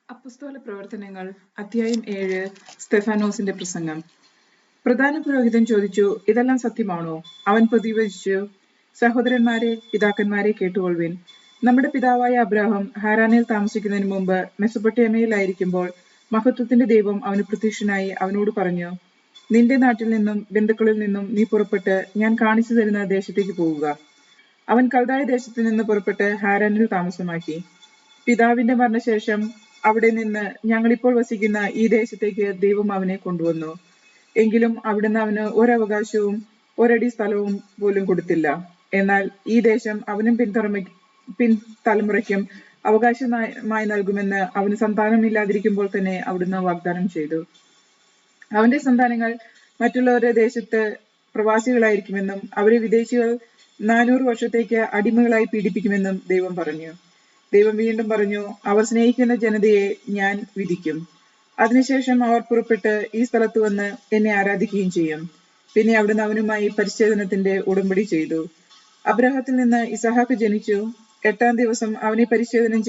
അപ്പസ്തോല പ്രവർത്തനങ്ങൾ അധ്യായം 7. സ്തെഫാനോസിന്റെ പ്രസംഗം. പ്രധാന പുരോഹിതൻ ചോദിച്ചു, ഇതെല്ലാം സത്യമാണോ? അവൻ പ്രതിവചിച്ചു, സഹോദരന്മാരെ, പിതാക്കന്മാരെ, കേട്ടുകൊള്ളുവിൻ. നമ്മുടെ പിതാവായ അബ്രാഹാം ഹാരാനിൽ താമസിക്കുന്നതിന് മുമ്പ് മെസൊപ്പൊട്ടേമിയയിലായിരിക്കുമ്പോൾ മഹത്വത്തിന്റെ ദൈവം അവന് പ്രത്യക്ഷനായി അവനോട് പറഞ്ഞു, നിന്റെ നാട്ടിൽ നിന്നും ബന്ധുക്കളിൽ നിന്നും നീ പുറപ്പെട്ട് ഞാൻ കാണിച്ചു തരുന്ന ദേശത്തേക്ക് പോവുക. അവൻ കൽദായ ദേശത്തു നിന്ന് പുറപ്പെട്ട് ഹാരാനിൽ താമസമാക്കി. പിതാവിന്റെ മരണശേഷം അവിടെ നിന്ന് ഞങ്ങളിപ്പോൾ വസിക്കുന്ന ഈ ദേശത്തേക്ക് ദൈവം അവനെ കൊണ്ടുവന്നു. എങ്കിലും അവിടുന്ന് അവന് ഒരവകാശവും ഒരടി സ്ഥലവും പോലും കൊടുത്തില്ല. എന്നാൽ ഈ ദേശം അവനും പിൻതലമുറയ്ക്കും അവകാശമായി നൽകുമെന്ന് അവന് സന്താനമില്ലാതിരിക്കുമ്പോൾ തന്നെ അവിടുന്ന് വാഗ്ദാനം ചെയ്തു. അവന്റെ സന്താനങ്ങൾ മറ്റുള്ളവരുടെ ദേശത്ത് പ്രവാസികളായിരിക്കുമെന്നും അവരെ വിദേശികൾ 400 വർഷത്തേക്ക് അടിമകളായി പീഡിപ്പിക്കുമെന്നും ദൈവം പറഞ്ഞു. ദൈവം വീണ്ടും പറഞ്ഞു, അവർ സ്നേഹിക്കുന്ന ജനതയെ ഞാൻ വിധിക്കും. അതിനുശേഷം അവർ പുറപ്പെട്ട് ഈ സ്ഥലത്ത് വന്ന് എന്നെ ആരാധിക്കുകയും ചെയ്യും. പിന്നെ അവിടുന്ന് അവനുമായി പരിച്ഛേദനത്തിന്റെ ഉടമ്പടി ചെയ്തു. അബ്രാഹത്തിൽ നിന്ന് ഇസഹാക്ക് ജനിച്ചു. 8-ാം ദിവസം അവനെ പരിച്ഛേദനം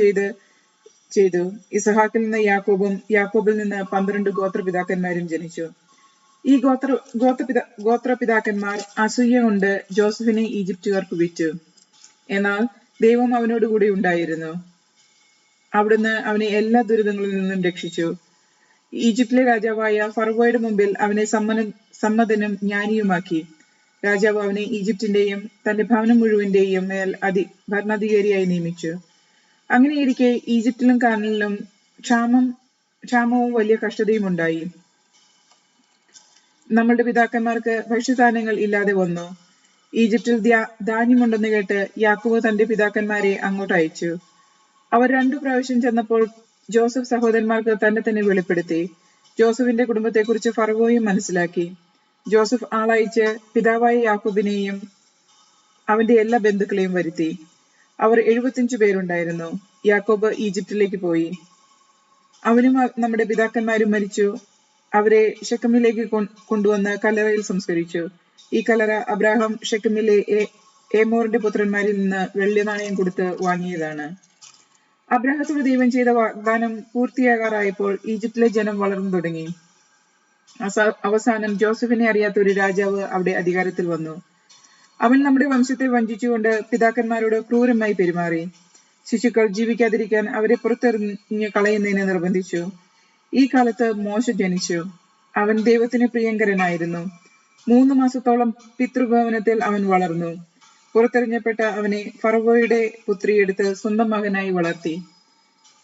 ചെയ്തു. ഇസഹാക്കിൽ നിന്ന് യാക്കോബും യാക്കോബിൽ നിന്ന് 12 ഗോത്രപിതാക്കന്മാരും ജനിച്ചു. ഈ ഗോത്രപിതാക്കന്മാർ അസൂയ കൊണ്ട് ജോസഫിനെ ഈജിപ്തുകാർക്ക് വിറ്റു. എന്നാൽ ദൈവം അവനോടുകൂടി ഉണ്ടായിരുന്നു. അവിടുന്ന് അവനെ എല്ലാ ദുരിതങ്ങളിൽ നിന്നും രക്ഷിച്ചു. ഈജിപ്തിലെ രാജാവായ ഫറവോയുടെ മുമ്പിൽ അവനെ സമ്മതനും ജ്ഞാനിയുമാക്കി. രാജാവ് അവനെ ഈജിപ്തിന്റെയും തന്റെ ഭവനം മുഴുവന്റെയും മേൽ ഭരണാധികാരിയായി നിയമിച്ചു. അങ്ങനെയിരിക്കെ ഈജിപ്തിലും കാനാനിലും ക്ഷാമവും വലിയ കഷ്ടതയും ഉണ്ടായി. നമ്മളുടെ പിതാക്കന്മാർക്ക് ഭക്ഷ്യധാന്യങ്ങൾ ഇല്ലാതെ വന്നു. ഈജിപ്തിൽ ധാന്യമുണ്ടെന്ന് കേട്ട് യാക്കോബ് തന്റെ പിതാക്കന്മാരെ അങ്ങോട്ട് അയച്ചു. അവർ 2 പ്രാവശ്യം ചെന്നപ്പോൾ ജോസഫ് സഹോദരന്മാർക്ക് തന്നെ വെളിപ്പെടുത്തി. ജോസഫിന്റെ കുടുംബത്തെക്കുറിച്ച് ഫറവോയും മനസ്സിലാക്കി. ജോസഫ് ആളയച്ച് പിതാവായ യാക്കോബിനെയും അവന്റെ എല്ലാ ബന്ധുക്കളെയും വരുത്തി. അവർ 75 പേരുണ്ടായിരുന്നു. യാക്കോബ് ഈജിപ്തിലേക്ക് പോയി. അവനും നമ്മുടെ പിതാക്കന്മാരും മരിച്ചു. അവരെ ഷെക്കമിലേക്ക് കൊണ്ടുവന്ന് കല്ലറയിൽ സംസ്കരിച്ചു. ഈ കല്ലറ അബ്രാഹാം ഷെക്കമിലെ ഏമോറിന്റെ പുത്രന്മാരിൽ നിന്ന് വെള്ളി നാണയം കൊടുത്ത് വാങ്ങിയതാണ്. അബ്രാഹത്തോട് ദൈവം ചെയ്ത വാഗ്ദാനം പൂർത്തിയാകാറായപ്പോൾ ഈജിപ്തിലെ ജനം വളർന്നു തുടങ്ങി. അവസാനം ജോസഫിനെ അറിയാത്ത ഒരു രാജാവ് അവിടെ അധികാരത്തിൽ വന്നു. അവൻ നമ്മുടെ വംശത്തെ വഞ്ചിച്ചുകൊണ്ട് പിതാക്കന്മാരോട് ക്രൂരമായി പെരുമാറി. ശിശുക്കൾ ജീവിക്കാതിരിക്കാൻ അവരെ പുറത്തെറിഞ്ഞ് കളയുന്നതിന് നിർബന്ധിച്ചു. ഈ കാലത്ത് മോശ ജനിച്ചു. അവൻ ദൈവത്തിന് പ്രിയങ്കരനായിരുന്നു. 3 മാസത്തോളം പിതൃഭവനത്തിൽ അവൻ വളർന്നു. പുറത്തെറിഞ്ഞപ്പെട്ട അവനെ ഫറവോയുടെ പുത്രി എടുത്ത് സ്വന്തം മകനായി വളർത്തി.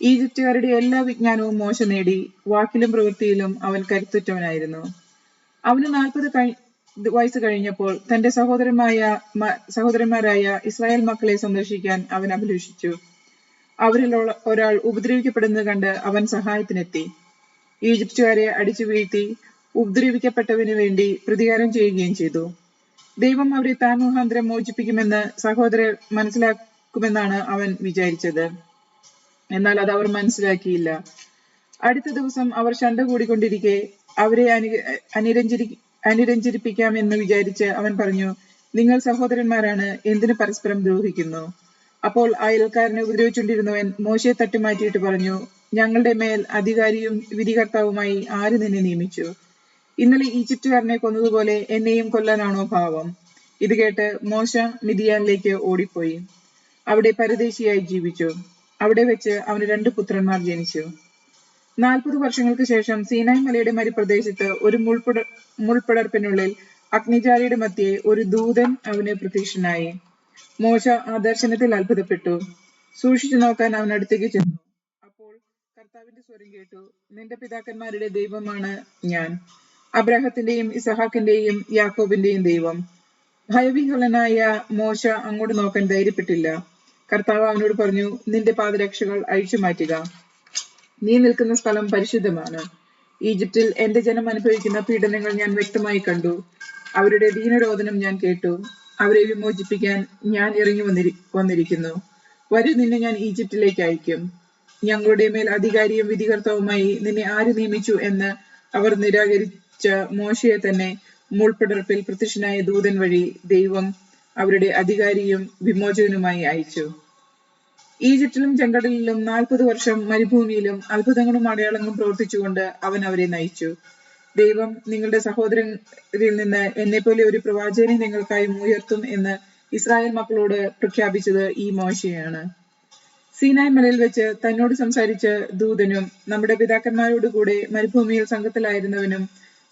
ഈജിപ്തുകാരുടെ എല്ലാ വിജ്ഞാനവും മോശ നേടി. വാക്കിലും പ്രവൃത്തിയിലും അവൻ കരുത്തുറ്റവനായിരുന്നു. അവന് 40 വയസ്സ് കഴിഞ്ഞപ്പോൾ തന്റെ സഹോദരന്മാരായ ഇസ്രായേൽ മക്കളെ സന്ദർശിക്കാൻ അവൻ അഭിലഷിച്ചു. അവരിൽ ഒരാൾ ഉപദ്രവിക്കപ്പെടുന്നത് കണ്ട് അവൻ സഹായത്തിനെത്തി. ഈജിപ്തുകാരെ അടിച്ചു വീഴ്ത്തി ഉപദ്രവിക്കപ്പെട്ടവന് വേണ്ടി പ്രതികാരം ചെയ്യുകയും ചെയ്തു. ദൈവം അവരെ താൻ മുഖാന്തരം മോചിപ്പിക്കുമെന്ന് സഹോദരർ മനസ്സിലാക്കുമെന്നാണ് അവൻ വിചാരിച്ചത്. എന്നാൽ അത് അവർ മനസ്സിലാക്കിയില്ല. അടുത്ത ദിവസം അവർ ശണ്ട കൂടിക്കൊണ്ടിരിക്കെ അവരെ അനുരഞ്ജിപ്പിക്കാമെന്ന് വിചാരിച്ച് അവൻ പറഞ്ഞു, നിങ്ങൾ സഹോദരന്മാരാണ്, എന്തിനു പരസ്പരം ദ്രോഹിക്കുന്നു? അപ്പോൾ അയൽക്കാരനെ ഉപദ്രവിച്ചുകൊണ്ടിരുന്നവൻ മോശയെ തട്ടിമാറ്റിയിട്ട് പറഞ്ഞു, ഞങ്ങളുടെ മേൽ അധികാരിയും വിധികർത്താവുമായി ആര് നിന്നെ നിയമിച്ചു? ഇന്നലെ ഈജിപ്തുകാരനെ കൊന്നതുപോലെ എന്നെയും കൊല്ലാനാണോ ഭാവം? ഇത് കേട്ട് മോശ മിദിയാനിലേക്ക് ഓടിപ്പോയി. അവിടെ പരദേശിയായി ജീവിച്ചു. അവിടെ വെച്ച് അവന് 2 പുത്രന്മാർ ജനിച്ചു. 40 വർഷങ്ങൾക്ക് ശേഷം സീനായ് മലയുടെ മരുപ്രദേശത്ത് ഒരു മുൾപ്പടർപ്പിനുള്ളിൽ അഗ്നിജ്വാലയുടെ മധ്യേ ഒരു ദൂതൻ അവന് പ്രത്യക്ഷനായി. മോശ ആ ദർശനത്തിൽ അത്ഭുതപ്പെട്ടു. സൂക്ഷിച്ചു നോക്കാൻ അവൻ അടുത്തേക്ക് ചെന്നു. അപ്പോൾ കർത്താവിന്റെ സ്വരം കേട്ടു, നിന്റെ പിതാക്കന്മാരുടെ ദൈവമാണ് ഞാൻ, അബ്രാഹത്തിന്റെയും ഇസഹാക്കിന്റെയും യാക്കോബിന്റെയും ദൈവം. ഭയവിഹ്വലനായ മോശ അങ്ങോട്ട് നോക്കാൻ ധൈര്യപ്പെട്ടില്ല. കർത്താവ് അവനോട് പറഞ്ഞു, നിന്റെ പാദരക്ഷകൾ അഴിച്ചു മാറ്റുക. നീ നിൽക്കുന്ന സ്ഥലം പരിശുദ്ധമാണ്. ഈജിപ്തിൽ എന്റെ ജനം അനുഭവിക്കുന്ന പീഡനങ്ങൾ ഞാൻ വ്യക്തമായി കണ്ടു. അവരുടെ ദീനരോധനം ഞാൻ കേട്ടു. അവരെ വിമോചിപ്പിക്കാൻ ഞാൻ ഇറങ്ങി വന്നിരിക്കുന്നു. വരൂ, നിന്നെ ഞാൻ ഈജിപ്തിലേക്ക് അയക്കും. ഞങ്ങളുടെ മേൽ അധികാരിയും വിധികർത്താവുമായി നിന്നെ ആര് നിയമിച്ചു എന്ന് അവർ നിരാകരിച്ച മോശയെ തന്നെ മുൾപ്പടർപ്പിൽ പ്രത്യക്ഷനായ ദൂതൻ വഴി ദൈവം അവരുടെ അധികാരിയും വിമോചകനുമായി അയച്ചു. ഈജിപ്തിലും ചെങ്കടലിലും 40 വർഷം മരുഭൂമിയിലും അത്ഭുതങ്ങളും അടയാളങ്ങളും പ്രവർത്തിച്ചുകൊണ്ട് അവൻ അവരെ നയിച്ചു. ദൈവം നിങ്ങളുടെ സഹോദരരിൽ നിന്ന് എന്നെപ്പോലെ ഒരു പ്രവാചകനെ നിങ്ങൾക്കായി ഉയർത്തും എന്ന് ഇസ്രായേൽ മക്കളോട് പ്രഖ്യാപിച്ചത് ഈ മോശയാണ്. സീനായ് മലയിൽ വെച്ച് തന്നോട് സംസാരിച്ച ദൂതനും നമ്മുടെ പിതാക്കന്മാരോട് കൂടെ മരുഭൂമിയിൽ സംഘത്തിലായിരുന്നവനും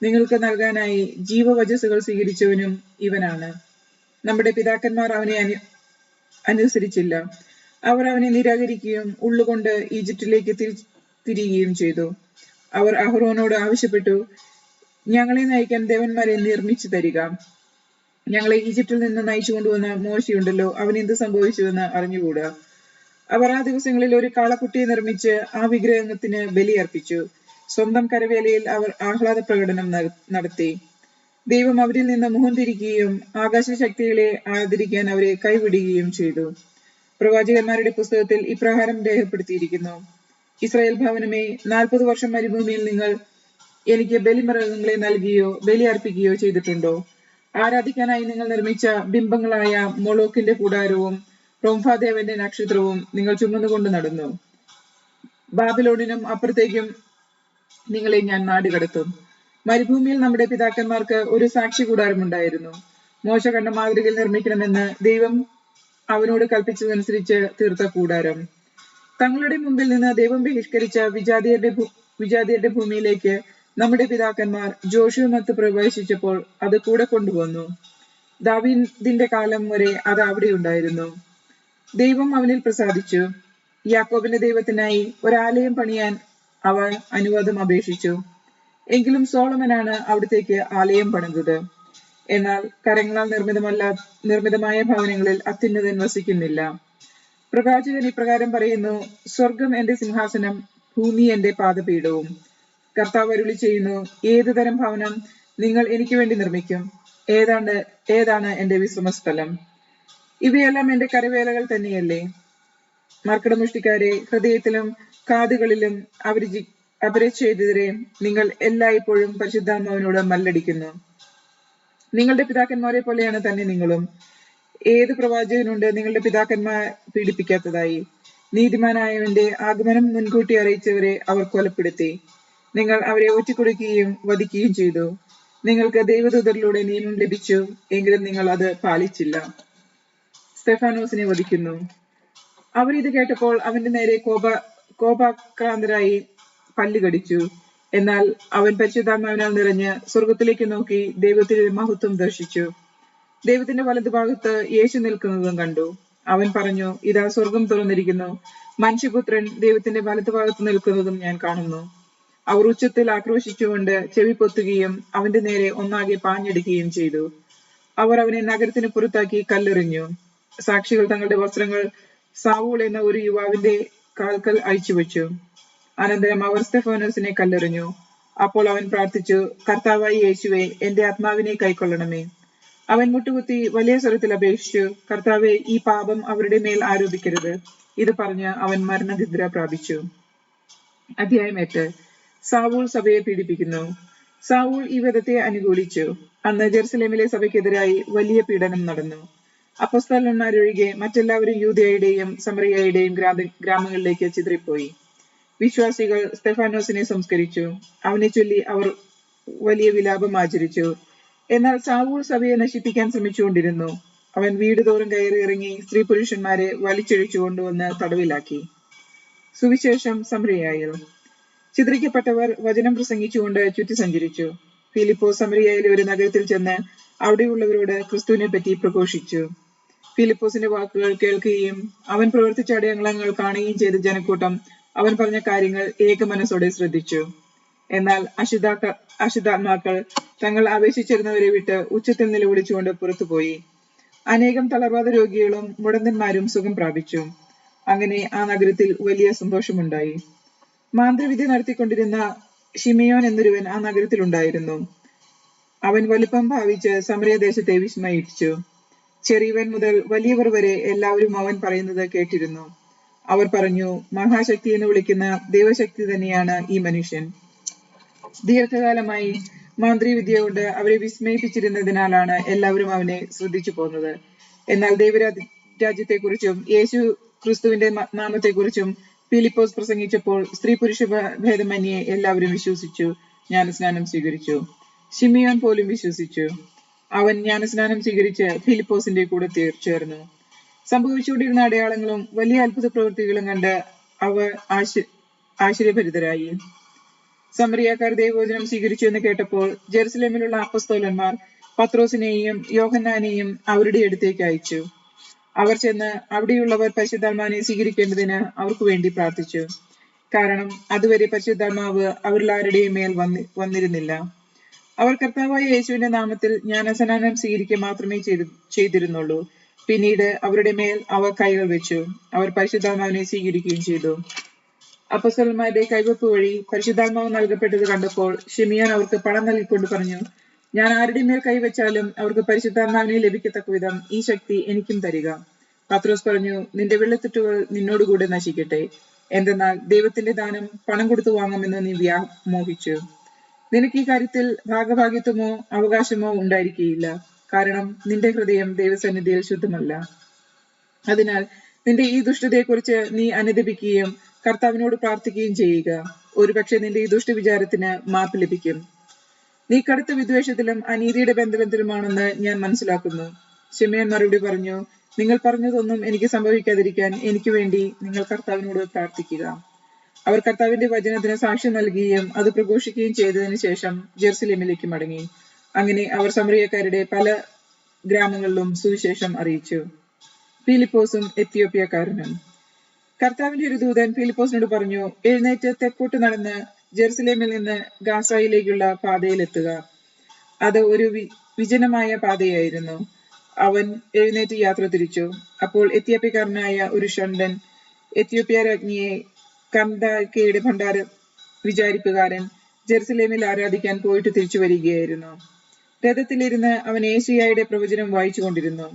നിങ്ങൾക്ക് നൽകാനായി ജീവവചസ്സുകൾ സ്വീകരിച്ചവനും ഇവനാണ്. നമ്മുടെ പിതാക്കന്മാർ അവനെ അനുസരിച്ചില്ല. അവർ അവനെ നിരാകരിക്കുകയും ഉള്ളുകൊണ്ട് ഈജിപ്തിലേക്ക് തിരിയുകയും ചെയ്തു. അവർ അഹ്റോനോട് ആവശ്യപ്പെട്ടു, ഞങ്ങളെ നയിക്കാൻ ദേവന്മാരെ നിർമ്മിച്ചു തരിക. ഞങ്ങളെ ഈജിപ്തിൽ നിന്ന് നയിച്ചു കൊണ്ടുവന്ന മോശയുണ്ടല്ലോ, അവൻ എന്ത് സംഭവിച്ചുവെന്ന് അറിഞ്ഞുകൂടാ. അവർ ആ ദിവസങ്ങളിൽ ഒരു കാളക്കുട്ടിയെ നിർമ്മിച്ച് ആ വിഗ്രഹത്തിന് ബലിയർപ്പിച്ചു. സ്വന്തം കരവേലയിൽ അവർ ആഹ്ലാദ പ്രകടനം നടത്തി. ദൈവം അവരിൽ നിന്ന് മുഖം തിരിക്കുകയും ആകാശശക്തികളെ ആദരിക്കാൻ അവരെ കൈവിടുകയും ചെയ്തു. പ്രവാചകന്മാരുടെ പുസ്തകത്തിൽ ഇപ്രകാരം രേഖപ്പെടുത്തിയിരിക്കുന്നു: ഇസ്രായേൽ ഭവനമേ, 40 വർഷം മരുഭൂമിയിൽ നിങ്ങൾ എനിക്ക് ബലിമൃഗങ്ങളെ നൽകുകയോ ബലി അർപ്പിക്കുകയോ ചെയ്തിട്ടുണ്ടോ? ആരാധിക്കാനായി നിങ്ങൾ നിർമ്മിച്ച ബിംബങ്ങളായ മൊളോക്കിന്റെ കൂടാരവും റോംഫാദേവന്റെ നക്ഷത്രവും നിങ്ങൾ ചുമന്നുകൊണ്ട് നടന്നു. ബാബിലോണിനും അപ്പുറത്തേക്കും നിങ്ങളെ ഞാൻ നാടുകടത്തും. മരുഭൂമിയിൽ നമ്മുടെ പിതാക്കന്മാർക്ക് ഒരു സാക്ഷി കൂടാരമുണ്ടായിരുന്നു. മോശ കണ്ട മാതൃകയിൽ നിർമ്മിക്കണമെന്ന് ദൈവം അവനോട് കൽപ്പിച്ചതനുസരിച്ച് തീർത്ത കൂടാരം. തങ്ങളുടെ മുമ്പിൽ നിന്ന് ദൈവം ബഹിഷ്കരിച്ച വിജാതിയരുടെ ഭൂമിയിലേക്ക് നമ്മുടെ പിതാക്കന്മാർ ജോഷുവൊത്ത് പ്രവേശിച്ചപ്പോൾ അത് കൂടെ കൊണ്ടുവന്നു. ദാവീദിന്റെ കാലം വരെ അത് അവിടെ ഉണ്ടായിരുന്നു. ദൈവം അവനിൽ പ്രസാദിച്ചു. യാക്കോബിന്റെ ദൈവത്തിനായി ഒരാലയം പണിയാൻ അവൻ അനുവാദം അപേക്ഷിച്ചു. എങ്കിലും സോളമനാണ് അവിടത്തേക്ക് ആലയം പണിതത്. എന്നാൽ കരങ്ങളാൽ നിർമ്മിതമായ ഭവനങ്ങളിൽ അത്യുന്നതൻ വസിക്കുന്നില്ല. പ്രവാചകൻ ഇപ്രകാരം പറയുന്നു: സ്വർഗം എന്റെ സിംഹാസനം, ഭൂമി എന്റെ പാദപീഠവും. കർത്താവ് അരുളി ചെയ്യുന്നു: ഏതു തരം ഭവനം നിങ്ങൾ എനിക്ക് വേണ്ടി നിർമ്മിക്കും? ഏതാണ് എന്റെ വിശ്രമസ്ഥലം? ഇവയെല്ലാം എന്റെ കരവേലകൾ തന്നെയല്ലേ? മർക്കടമുഷ്ടിക്കാരെ, ഹൃദയത്തിലും കാതുകളിലും അപരിച്ഛേദിതരെ, നിങ്ങൾ എല്ലായ്പ്പോഴും പരിശുദ്ധാത്മാവിനോട് മല്ലടിക്കുന്നു. നിങ്ങളുടെ പിതാക്കന്മാരെ പോലെയാണ് തന്നെ നിങ്ങളും. ഏത് പ്രവാചകനുണ്ട് നിങ്ങളുടെ പിതാക്കന്മാർ പീഡിപ്പിക്കാത്തതായി? നീതിമാനായവന്റെ ആഗമനം മുൻകൂട്ടി അറിയിച്ചവരെ അവർ കൊലപ്പെടുത്തി. നിങ്ങൾ അവരെ ഒറ്റിക്കൊടുക്കുകയും വധിക്കുകയും ചെയ്തു. നിങ്ങൾക്ക് ദൈവദൂതരിലൂടെ നിയമം ലഭിച്ചു, എങ്കിലും നിങ്ങൾ അത് പാലിച്ചില്ല. സ്തെഫാനോസിനെ വധിക്കുന്നു. അവർ ഇത് കേട്ടപ്പോൾ അവന്റെ നേരെ കോപാക്രാന്തരായി പല്ല് കടിച്ചു. എന്നാൽ അവൻ പരിശുദ്ധാത്മാവിനാൽ നിറഞ്ഞ് സ്വർഗത്തിലേക്ക് നോക്കി ദൈവത്തിന്റെ മഹത്വം ദർശിച്ചു. ദൈവത്തിന്റെ വലതുഭാഗത്ത് യേശു നിൽക്കുന്നതും കണ്ടു. അവൻ പറഞ്ഞു, ഇതാ സ്വർഗം തുറന്നിരിക്കുന്നു, മനുഷ്യപുത്രൻ ദൈവത്തിന്റെ വലതുഭാഗത്ത് നിൽക്കുന്നതും ഞാൻ കാണുന്നു. അവർ ഉച്ചത്തിൽ ആക്രോശിച്ചുകൊണ്ട് ചെവി പൊത്തുകയും അവന്റെ നേരെ ഒന്നാകെ പാഞ്ഞെടുക്കുകയും ചെയ്തു. അവർ അവനെ നഗരത്തിന് പുറത്താക്കി കല്ലെറിഞ്ഞു. സാക്ഷികൾ തങ്ങളുടെ വസ്ത്രങ്ങൾ സാവൂൾ എന്ന ഒരു യുവാവിന്റെ കാൽക്കൽ അഴിച്ചുവെച്ചു. അനന്തരം അവർ സ്തെഫാനോസിനെ കല്ലെറിഞ്ഞു. അപ്പോൾ അവൻ പ്രാർത്ഥിച്ചു, കർത്താവായ യേശുവേ, എന്റെ ആത്മാവിനെ കൈക്കൊള്ളണമേ. അവൻ മുട്ടുകുത്തി വലിയ സ്വരത്തിൽ അപേക്ഷിച്ചു, കർത്താവെ, ഈ പാപം അവരുടെ മേൽ ആരോപിക്കരുത്. ഇത് പറഞ്ഞ് അവൻ മരണനിദ്ര പ്രാപിച്ചു. അധ്യായം 8. സാവൂൾ സഭയെ പീഡിപ്പിക്കുന്നു. സാവൂൾ ഈ വധത്തെ അനുകൂലിച്ചു. അന്ന് ജെറുസലേമിലെ സഭയ്ക്കെതിരായി വലിയ പീഡനം നടന്നു. അപ്പോസ്തലന്മാരൊഴികെ മറ്റെല്ലാവരും യൂദയയുടെയും സമറിയയുടെയും ഗ്രാമങ്ങളിലേക്ക് ചിതറിപ്പോയി. വിശ്വാസികൾ സ്തെഫാനോസിനെ സംസ്കരിച്ചു. അവനെ ചൊല്ലി അവർ വലിയ വിലാപം ആചരിച്ചു. എന്നാൽ സാവൂൾ സഭയെ നശിപ്പിക്കാൻ ശ്രമിച്ചുകൊണ്ടിരുന്നു. അവൻ വീട് തോറും കയറി ഇറങ്ങി സ്ത്രീ പുരുഷന്മാരെ വലിച്ചിഴച്ചു കൊണ്ടുവന്ന് തടവിലാക്കി. സുവിശേഷം സമറിയയിൽ. ചിതറിക്കപ്പെട്ടവർ വചനം പ്രസംഗിച്ചുകൊണ്ട് ചുറ്റി സഞ്ചരിച്ചു. ഫിലിപ്പോസ് സമറിയയിലെ ഒരു നഗരത്തിൽ ചെന്ന് അവിടെയുള്ളവരോട് ക്രിസ്തുവിനെ പറ്റി പ്രഘോഷിച്ചു. ഫിലിപ്പോസിന്റെ വാക്കുകൾ കേൾക്കുകയും അവൻ പ്രവർത്തിച്ച അടയാളങ്ങൾ കാണുകയും ചെയ്ത ജനക്കൂട്ടം അവൻ പറഞ്ഞ കാര്യങ്ങൾ ഏകമനസ്സോടെ ശ്രദ്ധിച്ചു. എന്നാൽ അശുദ്ധാത്മാക്കൾ തങ്ങൾ ആവേശിച്ചിരുന്നവരെ വിട്ട് ഉച്ചത്തിൽ നിലവിളിച്ചുകൊണ്ട് പുറത്തുപോയി. അനേകം തളർവാദ രോഗികളും മുടന്തന്മാരും സുഖം പ്രാപിച്ചു. അങ്ങനെ ആ നഗരത്തിൽ വലിയ സന്തോഷമുണ്ടായി. മാന്ത്രവിദ്യ നടത്തിക്കൊണ്ടിരുന്ന ഷിമിയോൻ എന്നൊരുവൻ ആ നഗരത്തിൽ ഉണ്ടായിരുന്നു. അവൻ വലിപ്പം ഭാവിച്ച് സമറിയ ദേശത്തെ വിസ്മയിച്ചു. ചെറിയവൻ മുതൽ വലിയവർ വരെ എല്ലാവരും അവൻ പറയുന്നത് കേട്ടിരുന്നു. അവർ പറഞ്ഞു, മഹാശക്തി എന്ന് വിളിക്കുന്ന ദൈവശക്തി തന്നെയാണ് ഈ മനുഷ്യൻ. ദീർഘകാലമായി മാന്ത്രികവിദ്യ കൊണ്ട് അവരെ വിസ്മയിപ്പിച്ചിരുന്നതിനാലാണ് എല്ലാവരും അവനെ ശ്രദ്ധിച്ചു പോന്നത്. എന്നാൽ ദൈവരാജ്യത്തെക്കുറിച്ചും യേശു ക്രിസ്തുവിന്റെ നാമത്തെക്കുറിച്ചും ഫിലിപ്പോസ് പ്രസംഗിച്ചപ്പോൾ സ്ത്രീ പുരുഷ ഭേദമന്യേ എല്ലാവരും വിശ്വസിച്ചു, ജ്ഞാനസ്നാനം സ്വീകരിച്ചു. ശിമിയോൻ പോലും വിശ്വസിച്ചു. അവൻ ജ്ഞാനസ്നാനം സ്വീകരിച്ച് ഫിലിപ്പോസിന്റെ കൂടെ ചേർന്നു. സംഭവിച്ചുകൊണ്ടിരുന്ന അടയാളങ്ങളും വലിയ അത്ഭുത പ്രവൃത്തികളും കണ്ട് അവർ ആശ്ചര്യഭരിതരായി. സമറിയാക്കാർ ദൈവവചനം സ്വീകരിച്ചു എന്ന് കേട്ടപ്പോൾ ജെറുസലേമിലുള്ള അപ്പസ്തോലന്മാർ പത്രോസിനെയും യോഹന്നാനെയും അവരുടെ അടുത്തേക്ക് അയച്ചു. അവർ ചെന്ന് അവിടെയുള്ളവർ പരിശുദ്ധാത്മാവിനെ സ്വീകരിക്കേണ്ടതിന് അവർക്ക് വേണ്ടി പ്രാർത്ഥിച്ചു. കാരണം അതുവരെ പരിശുദ്ധാത്മാവ് അവരിൽ ആരുടെയും മേൽ വന്നിരുന്നില്ല. അവർ കർത്താവായ യേശുവിന്റെ നാമത്തിൽ ജ്ഞാനസ്നാനം സ്വീകരിക്കുക മാത്രമേ ചെയ്തിരുന്നുള്ളൂ. പിന്നീട് അവരുടെ മേൽ അവർ കൈകൾ വെച്ചു. അവർ പരിശുദ്ധാത്മാവിനെ സ്വീകരിക്കുകയും ചെയ്തു. അപ്പസ്തലന്മാരുടെ കൈവപ്പ് വഴി പരിശുദ്ധാത്മാവ് നൽകപ്പെട്ടത് കണ്ടപ്പോൾ ശിമിയോൻ അവർക്ക് പണം നൽകിക്കൊണ്ട് പറഞ്ഞു, ഞാൻ ആരുടെ മേൽ കൈവച്ചാലും അവർക്ക് പരിശുദ്ധാത്മാവിനെ ലഭിക്കത്തക്ക വിധം ഈ ശക്തി എനിക്കും തരിക. പത്രോസ് പറഞ്ഞു, നിന്റെ വെള്ളത്തിട്ടുകൾ നിന്നോടുകൂടെ നശിക്കട്ടെ. എന്തെന്നാൽ ദൈവത്തിന്റെ ദാനം പണം കൊടുത്തു വാങ്ങാമെന്ന് നീ വ്യാമോഹിച്ചു. നിനക്ക് ഈ കാര്യത്തിൽ ഭാഗഭാഗിത്വമോ അവകാശമോ ഉണ്ടായിരിക്കുകയില്ല. കാരണം നിന്റെ ഹൃദയം ദൈവസന്നിധിയിൽ ശുദ്ധമല്ല. അതിനാൽ നിന്റെ ഈ ദുഷ്ടതയെക്കുറിച്ച് നീ അനുദപിക്കുകയും കർത്താവിനോട് പ്രാർത്ഥിക്കുകയും ചെയ്യുക. ഒരുപക്ഷെ നിന്റെ ഈ ദുഷ്ടവിചാരത്തിന് മാപ്പ് ലഭിക്കും. നീ കടുത്ത വിദ്വേഷത്തിലും അനീതിയുടെ ബന്ധനത്തിലുമാണെന്ന് ഞാൻ മനസ്സിലാക്കുന്നു. ശിമയോൻ മറുപടി പറഞ്ഞു, നിങ്ങൾ പറഞ്ഞതൊന്നും എനിക്ക് സംഭവിക്കാതിരിക്കാൻ എനിക്ക് വേണ്ടി നിങ്ങൾ കർത്താവിനോട് പ്രാർത്ഥിക്കുക. അവർ കർത്താവിന്റെ വചനത്തിന് സാക്ഷ്യം നൽകുകയും അത് പ്രഘോഷിക്കുകയും ചെയ്തതിനു ശേഷം ജെറുസലേമിലേക്ക് മടങ്ങി. അങ്ങനെ അവർ സമറിയക്കാരുടെ പല ഗ്രാമങ്ങളിലും സുവിശേഷം അറിയിച്ചു. ഫിലിപ്പോസും എത്യോപ്യക്കാരനും. കർത്താവിന്റെ ഒരു ദൂതൻ ഫിലിപ്പോസിനോട് പറഞ്ഞു, എഴുന്നേറ്റ് തെക്കോട്ട് നടന്ന് ജെറുസലേമിൽ നിന്ന് ഗാസയിലേക്കുള്ള പാതയിലെത്തുക. അത് ഒരു വിജനമായ പാതയായിരുന്നു. അവൻ എഴുന്നേറ്റ് യാത്ര തിരിച്ചു. അപ്പോൾ എത്യോപ്യക്കാരനായ ഒരു ഷണ്ടൻ എത്യോപ്യ രാജ്ഞിയെ കന്ദാക്കയുടെ ഭണ്ഡാര വിചാരിപ്പുകാരൻ ജെറുസലേമിൽ ആരാധിക്കാൻ പോയിട്ട് തിരിച്ചു വരികയായിരുന്നു. രഥത്തിലിരുന്ന് അവൻ ഏശയ്യായുടെ പ്രവചനം വായിച്ചു കൊണ്ടിരുന്നു.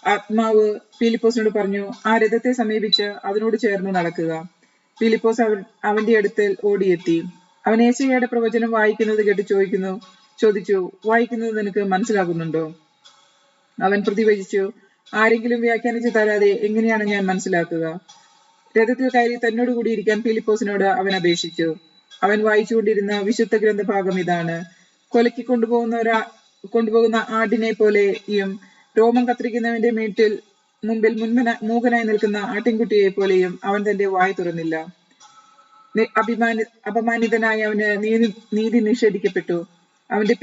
ആത്മാവ് ഫിലിപ്പോസിനോട് പറഞ്ഞു, ആ രഥത്തെ സമീപിച്ച് അതിനോട് ചേർന്ന് നടക്കുക. ഫിലിപ്പോസ് അവന്റെ അടുത്തിൽ ഓടിയെത്തി. അവൻ ഏശയ്യായുടെ പ്രവചനം വായിക്കുന്നത് കേട്ട് ചോദിച്ചു, വായിക്കുന്നത് നിനക്ക് മനസ്സിലാകുന്നുണ്ടോ? അവൻ പ്രതിവചിച്ചു, ആരെങ്കിലും വ്യാഖ്യാനിച്ചു തരാതെ എങ്ങനെയാണ് ഞാൻ മനസ്സിലാക്കുക? രഥത്തിൽ കയറി തന്നോട് കൂടിയിരിക്കാൻ ഫിലിപ്പോസിനോട് അവൻ അപേക്ഷിച്ചു. അവൻ വായിച്ചുകൊണ്ടിരുന്ന വിശുദ്ധ ഗ്രന്ഥഭാഗം ഇതാണ്: കൊലയ്ക്ക് കൊണ്ടുപോകുന്ന ആടിനെ പോലെയും രോമം കത്തിരിക്കുന്നവന്റെ മുമ്പിൽ മൂകനായി നിൽക്കുന്ന ആട്ടിൻകുട്ടിയെ പോലെയും അവൻ തന്റെ വായ തുറന്നില്ല. അപമാനിതനായ അവന് നീതി നിഷേധിക്കപ്പെട്ടു. അവന്റെ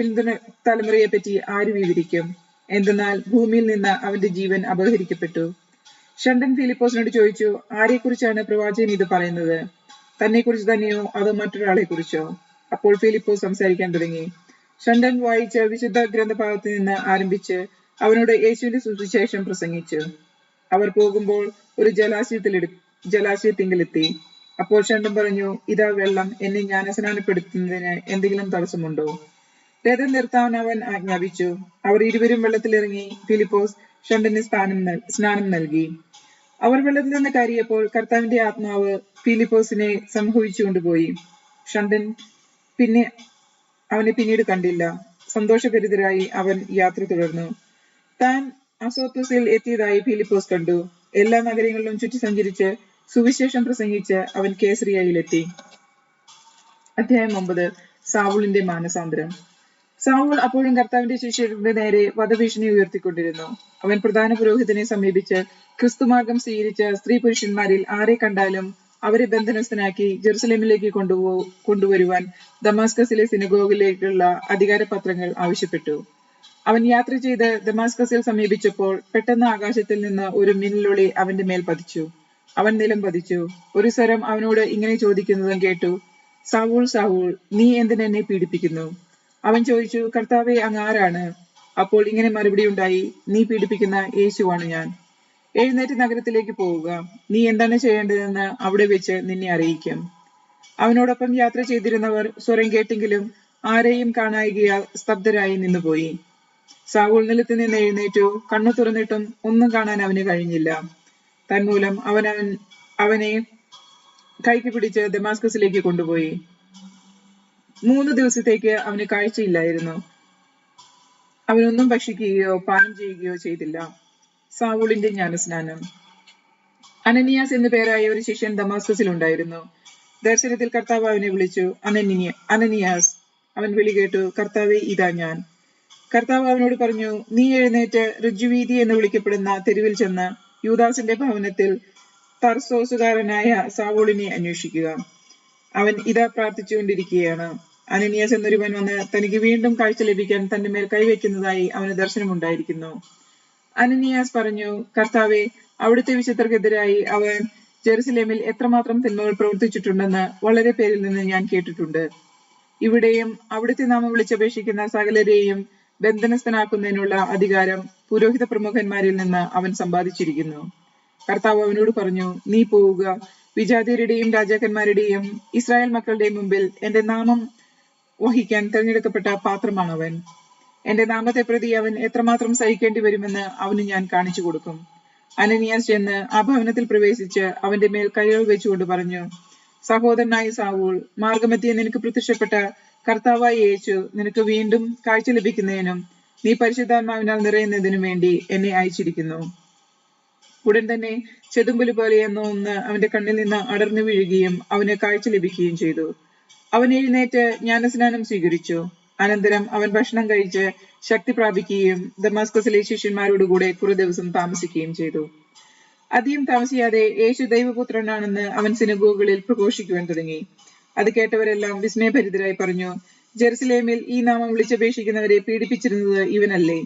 തലമുറയെ പറ്റി ആര് വിവരിക്കും? എന്തെന്നാൽ ഭൂമിയിൽ നിന്ന് അവന്റെ ജീവൻ അപഹരിക്കപ്പെട്ടു. ഷണ്ടൻ ഫിലിപ്പോസിനോട് ചോദിച്ചു, ആരെക്കുറിച്ചാണ് പ്രവാചകൻ ഇത് പറയുന്നത്? തന്നെ കുറിച്ച് തന്നെയോ അതോ മറ്റൊരാളെ കുറിച്ചോ? അപ്പോൾ ഫിലിപ്പോസ് സംസാരിക്കാൻ തുടങ്ങി. ഷണ്ടൻ വായിച്ച വിശുദ്ധ ഗ്രന്ഥഭാഗത്ത് നിന്ന് ആരംഭിച്ച് അവനോട് യേശുവിന്റെ സുവിശേഷം പ്രസംഗിച്ചു. അവർ പോകുമ്പോൾ ഒരു ജലാശയത്തിങ്കലെത്തി. അപ്പോൾ ഷണ്ടൻ പറഞ്ഞു, ഇതാ വെള്ളം, എന്നെ ജ്ഞാനസ്നാനപ്പെടുത്തുന്നതിന് എന്തെങ്കിലും തടസ്സമുണ്ടോ? രഥം നിർത്താൻ അവൻ ആജ്ഞാപിച്ചു. അവർ ഇരുവരും വെള്ളത്തിലിറങ്ങി. ഫിലിപ്പോസ് ഷണ്ടന് സ്നാനം നൽകി. അവർ വെള്ളത്തിൽ നിന്ന് കയറിയപ്പോൾ കർത്താവിന്റെ ആത്മാവ് ഫിലിപ്പോസിനെ സംഭവിച്ചുകൊണ്ടുപോയി. ഷണ്ടൻ അവനെ പിന്നീട് കണ്ടില്ല. സന്തോഷഭരിതരായി അവൻ യാത്ര തുടർന്നു. താൻ അസോത്തോസിൽ എത്തിയതായി ഫിലിപ്പോസ് കണ്ടു. എല്ലാ നഗരങ്ങളിലും ചുറ്റി സഞ്ചരിച്ച് സുവിശേഷം പ്രസംഗിച്ച് അവൻ കേസറിയയിലെത്തി. അധ്യായം 9. സാവൂളിന്റെ മാനസാന്തരം. സാവൂൾ അപ്പോഴും കർത്താവിന്റെ ശിഷ്യരുടെ നേരെ വധഭീഷണി ഉയർത്തിക്കൊണ്ടിരുന്നു. അവൻ പ്രധാന പുരോഹിതനെ സമീപിച്ച് ക്രിസ്തുമാർഗം സ്വീകരിച്ച സ്ത്രീ പുരുഷന്മാരിൽ ആരെ കണ്ടാലും അവരെ ബന്ധനസ്ഥനാക്കി ജെറുസലേമിലേക്ക് കൊണ്ടുവരുവാൻ ദമാസ്കസിലെ സിനഗോഗിലേക്കുള്ള അധികാരപത്രങ്ങൾ ആവശ്യപ്പെട്ടു. അവൻ യാത്ര ചെയ്ത് ദമാസ്കസിൽ സമീപിച്ചപ്പോൾ പെട്ടെന്ന് ആകാശത്തിൽ നിന്ന് ഒരു മിന്നലൊളി അവന്റെ മേൽ പതിച്ചു. അവൻ നിലം പതിച്ചു. ഒരു സ്വരം അവനോട് ഇങ്ങനെ ചോദിക്കുന്നതും കേട്ടു, സാവൂൾ, സാവൂൾ, നീ എന്തിനെന്നെ പീഡിപ്പിക്കുന്നു? അവൻ ചോദിച്ചു, കർത്താവേ, അങ്ങ് ആരാണ്? അപ്പോൾ ഇങ്ങനെ മറുപടി ഉണ്ടായി, നീ പീഡിപ്പിക്കുന്ന യേശുവാണ് ഞാൻ. എഴുന്നേറ്റ് നഗരത്തിലേക്ക് പോവുക. നീ എന്താണ് ചെയ്യേണ്ടതെന്ന് അവിടെ വെച്ച് നിന്നെ അറിയിക്കും. അവനോടൊപ്പം യാത്ര ചെയ്തിരുന്നവർ സ്വരം കേട്ടെങ്കിലും ആരെയും കാണായികയാൽ സ്തബ്ധരായി നിന്നുപോയി. സാവൂൾ നിലത്ത് നിന്ന് എഴുന്നേറ്റു. കണ്ണു തുറന്നിട്ടും ഒന്നും കാണാൻ അവന് കഴിഞ്ഞില്ല. തന്മൂലം അവനെ കൈക്ക് പിടിച്ച് ദമാസ്കസിലേക്ക് കൊണ്ടുപോയി. 3 ദിവസത്തേക്ക് അവന് കാഴ്ചയില്ലായിരുന്നു. അവനൊന്നും ഭക്ഷിക്കുകയോ പാനം ചെയ്യുകയോ ചെയ്തില്ല. സാവൂളിന്റെ ജ്ഞാനസ്നാനം. അനനിയാസ് എന്നു പേരായ ഒരു ശിഷ്യൻ ദമാസ്കസിൽ ഉണ്ടായിരുന്നു. ദർശനത്തിൽ കർത്താവ് അവനെ വിളിച്ചു, അനനിയാസ്. അവൻ വിളി കേട്ടു, കർത്താവേ, ഇതാ ഞാൻ. കർത്താവ് അവനോട് പറഞ്ഞു, നീ എഴുന്നേറ്റ് ഋജുവീഥി എന്ന് വിളിക്കപ്പെടുന്ന തെരുവിൽ ചെന്ന് യൂദാസിന്റെ ഭവനത്തിൽ തർസോസുകാരനായ സാവൂളിനെ അന്വേഷിക്കുക. അവൻ ഇതാ പ്രാർത്ഥിച്ചുകൊണ്ടിരിക്കുകയാണ്. അനനിയാസ് എന്നൊരുവൻ വന്ന് തനിക്ക് വീണ്ടും കാഴ്ച ലഭിക്കാൻ തന്റെ മേൽ കൈവയ്ക്കുന്നതായി അവന് ദർശനമുണ്ടായിരിക്കുന്നു. അനനിയാസ് പറഞ്ഞു, കർത്താവെ, അവിടുത്തെ വിശുദ്ധർക്കെതിരായി അവൻ ജെറുസലേമിൽ എത്രമാത്രം തിന്മകൾ പ്രവർത്തിച്ചിട്ടുണ്ടെന്ന് വളരെ പേരിൽ നിന്ന് ഞാൻ കേട്ടിട്ടുണ്ട്. ഇവിടെയും അവിടുത്തെ നാമം വിളിച്ചപേക്ഷിക്കുന്ന സകലരെയും ബന്ധനസ്ഥനാക്കുന്നതിനുള്ള അധികാരം പുരോഹിത പ്രമുഖന്മാരിൽ നിന്ന് അവൻ സമ്പാദിച്ചിരിക്കുന്നു. കർത്താവ് അവനോട് പറഞ്ഞു, നീ പോവുക, വിജാതിയരുടെയും രാജാക്കന്മാരുടെയും ഇസ്രായേൽ മക്കളുടെയും മുമ്പിൽ എന്റെ നാമം വഹിക്കാൻ തിരഞ്ഞെടുക്കപ്പെട്ട പാത്രമാണവൻ. എന്റെ നാമത്തെ പ്രതി അവൻ എത്രമാത്രം സഹിക്കേണ്ടി വരുമെന്ന് അവന് ഞാൻ കാണിച്ചു കൊടുക്കും. അനനിയാസ് ചെന്ന് ആ ഭവനത്തിൽ പ്രവേശിച്ച് അവന്റെ മേൽ കൈകൾ വെച്ചുകൊണ്ട് പറഞ്ഞു, സഹോദരനായ സാവൂൾ, മാർഗമധ്യേ നിനക്ക് പ്രത്യക്ഷപ്പെട്ട കർത്താവായ യേശു നിനക്ക് വീണ്ടും കാഴ്ച ലഭിക്കുന്നതിനും നീ പരിശുദ്ധാത്മാവിനാൽ നിറയുന്നതിനും വേണ്ടി എന്നെ അയച്ചിരിക്കുന്നു. ഉടൻ തന്നെ ചെതുമ്പല് പോലെ എന്ന ഒന്ന് അവന്റെ കണ്ണിൽ നിന്ന് അടർന്നു വീഴുകയും അവന് കാഴ്ച ലഭിക്കുകയും ചെയ്തു. അവൻ എഴുന്നേറ്റ് ജ്ഞാനസ്നാനം സ്വീകരിച്ചു. അനന്തരം അവൻ ഭക്ഷണം കഴിച്ച് ശക്തി പ്രാപിക്കുകയും ദമാസ്കസിലെ ശിഷ്യന്മാരോടുകൂടെ കുറെ ദിവസം താമസിക്കുകയും ചെയ്തു. അധികം താമസിയാതെ യേശു ദൈവപുത്രനാണെന്ന് അവൻ സിനഗോഗുകളിൽ പ്രഘോഷിക്കുവാൻ തുടങ്ങി. അത് കേട്ടവരെല്ലാം വിസ്മയഭരിതരായി പറഞ്ഞു, ജെറുസലേമിൽ ഈ നാമം വിളിച്ചപേക്ഷിക്കുന്നവരെ പീഡിപ്പിച്ചിരുന്നത് ഇവനല്ലേ?